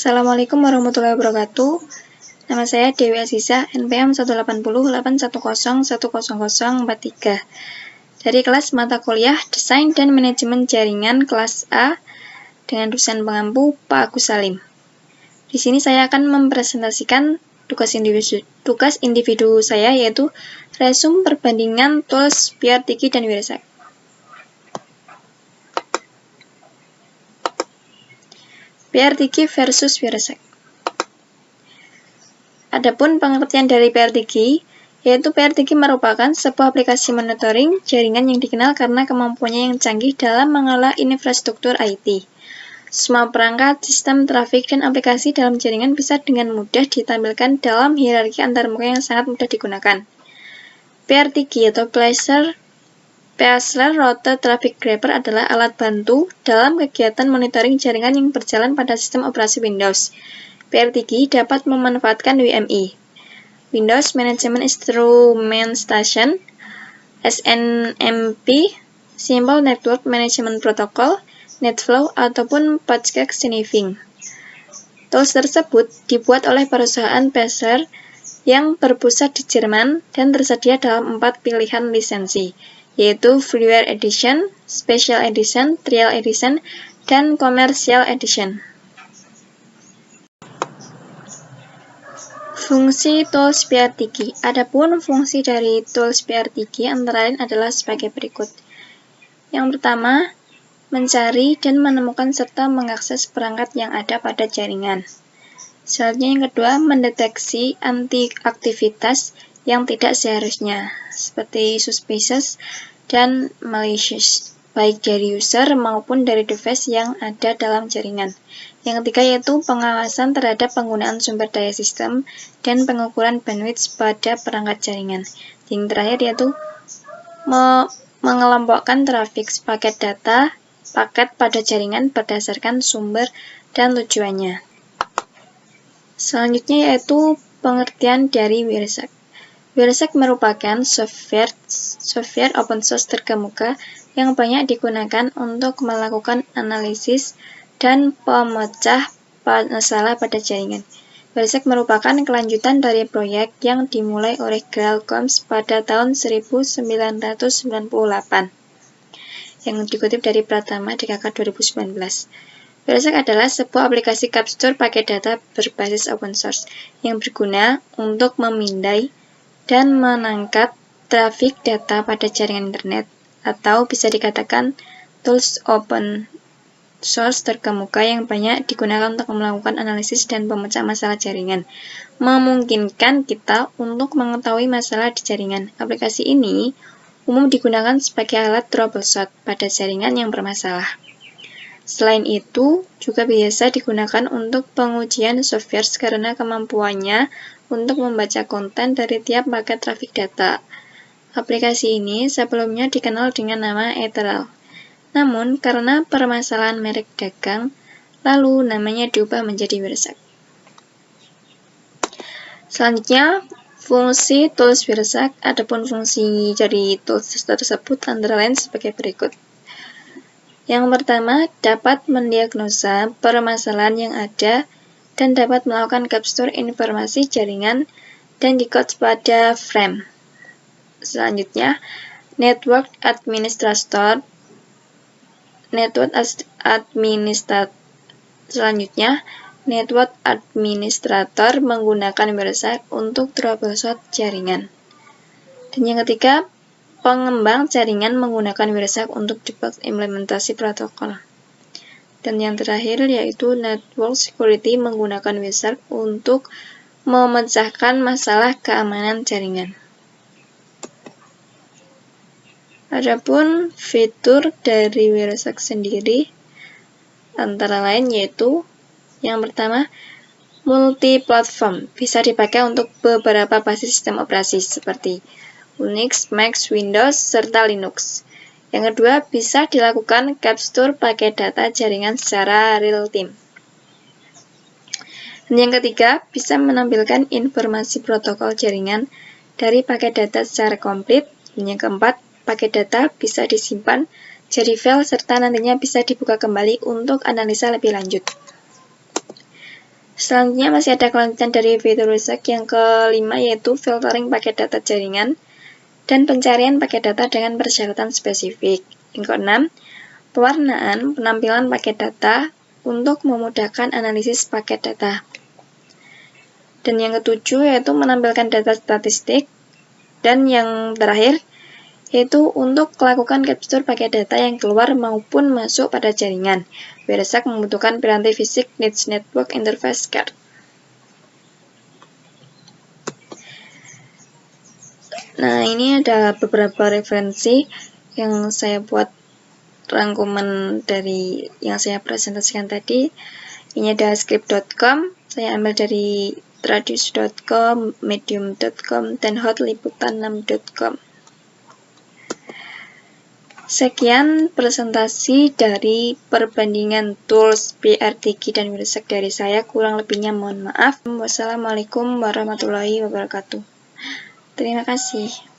Assalamualaikum warahmatullahi wabarakatuh. Nama saya Dewi Aziza, NPM 18081010043. Dari kelas mata kuliah Desain dan Manajemen Jaringan kelas A dengan dosen pengampu Pak Agus Salim. Di sini saya akan mempresentasikan tugas individu saya, yaitu resume perbandingan tools PRTG dan Wiresek. PRTG versus Wiresek. Adapun pengertian dari PRTG, yaitu PRTG merupakan sebuah aplikasi monitoring jaringan yang dikenal karena kemampuannya yang canggih dalam mengelola infrastruktur IT. Semua perangkat, sistem, trafik, dan aplikasi dalam jaringan bisa dengan mudah ditampilkan dalam hierarki antarmuka yang sangat mudah digunakan. PRTG atau Parallel Router Traffic Grabber adalah alat bantu dalam kegiatan monitoring jaringan yang berjalan pada sistem operasi Windows. PRTG dapat memanfaatkan WMI, Windows Management Instrumentation, SNMP, Simple Network Management Protocol, NetFlow, ataupun Packet Sniffing. Tools tersebut dibuat oleh perusahaan Parallel yang berpusat di Jerman dan tersedia dalam 4 pilihan lisensi, yaitu Freeware Edition, Special Edition, Trial Edition, dan Commercial Edition. Fungsi tools PRTG. Adapun fungsi dari tools PRTG antara lain adalah sebagai berikut. Yang pertama, mencari dan menemukan serta mengakses perangkat yang ada pada jaringan. Selanjutnya yang kedua, mendeteksi anti-aktivitas yang tidak seharusnya, seperti suspicious dan malicious, baik dari user maupun dari device yang ada dalam jaringan. Yang ketiga yaitu pengawasan terhadap penggunaan sumber daya sistem dan pengukuran bandwidth pada perangkat jaringan. Yang terakhir yaitu mengelompokkan trafik paket data paket pada jaringan berdasarkan sumber dan tujuannya. Selanjutnya yaitu pengertian dari Wiresek. Wiresek merupakan software open source terkemuka yang banyak digunakan untuk melakukan analisis dan pemecah masalah pada jaringan. Wiresek merupakan kelanjutan dari proyek yang dimulai oleh Carl Combs pada tahun 1998 yang dikutip dari Pratama DKK 2019. Wiresek adalah sebuah aplikasi capture paket data berbasis open source yang berguna untuk memindai dan menangkap trafik data pada jaringan internet, atau bisa dikatakan tools open source terkemuka yang banyak digunakan untuk melakukan analisis dan pemecah masalah jaringan, memungkinkan kita untuk mengetahui masalah di jaringan. Aplikasi ini umum digunakan sebagai alat troubleshoot pada jaringan yang bermasalah. Selain itu, juga biasa digunakan untuk pengujian software karena kemampuannya untuk membaca konten dari tiap paket trafik data. Aplikasi ini sebelumnya dikenal dengan nama Ethereal. Namun, karena permasalahan merek dagang, lalu namanya diubah menjadi Wiresek. Selanjutnya, fungsi tools Wiresek. Adapun fungsi dari tools tersebut antara lain sebagai berikut. Yang pertama, dapat mendiagnosa permasalahan yang ada dan dapat melakukan capture informasi jaringan dan decode pada frame. Selanjutnya, network administrator menggunakan Wiresek untuk troubleshoot jaringan. Dan yang ketiga, pengembang jaringan menggunakan Wiresek untuk debug implementasi protokol. Dan yang terakhir yaitu network security menggunakan Wiresek untuk memecahkan masalah keamanan jaringan. Adapun fitur dari Wiresek sendiri antara lain yaitu yang pertama, multi-platform, bisa dipakai untuk beberapa basis sistem operasi seperti Unix, Mac, Windows, serta Linux. Yang kedua, bisa dilakukan capture paket data jaringan secara real-time. Dan yang ketiga, bisa menampilkan informasi protokol jaringan dari paket data secara komplit. Dan yang keempat, paket data bisa disimpan jadi file serta nantinya bisa dibuka kembali untuk analisa lebih lanjut. Selanjutnya masih ada kelanjutan dari fitur Wireshark yang kelima, yaitu filtering paket data jaringan dan pencarian paket data dengan persyaratan spesifik. Yang keenam, pewarnaan penampilan paket data untuk memudahkan analisis paket data. Dan yang ketujuh yaitu menampilkan data statistik. Dan yang terakhir yaitu untuk melakukan capture paket data yang keluar maupun masuk pada jaringan. Wireshark membutuhkan piranti fisik Needs Network Interface Card. Nah, ini ada beberapa referensi yang saya buat rangkuman dari yang saya presentasikan tadi. Ini ada script.com, saya ambil dari tradius.com, medium.com, dan hotliputan6.com. Sekian presentasi dari perbandingan tools BRTG dan Wireshark dari saya, kurang lebihnya mohon maaf. Wassalamualaikum warahmatullahi wabarakatuh. Terima kasih.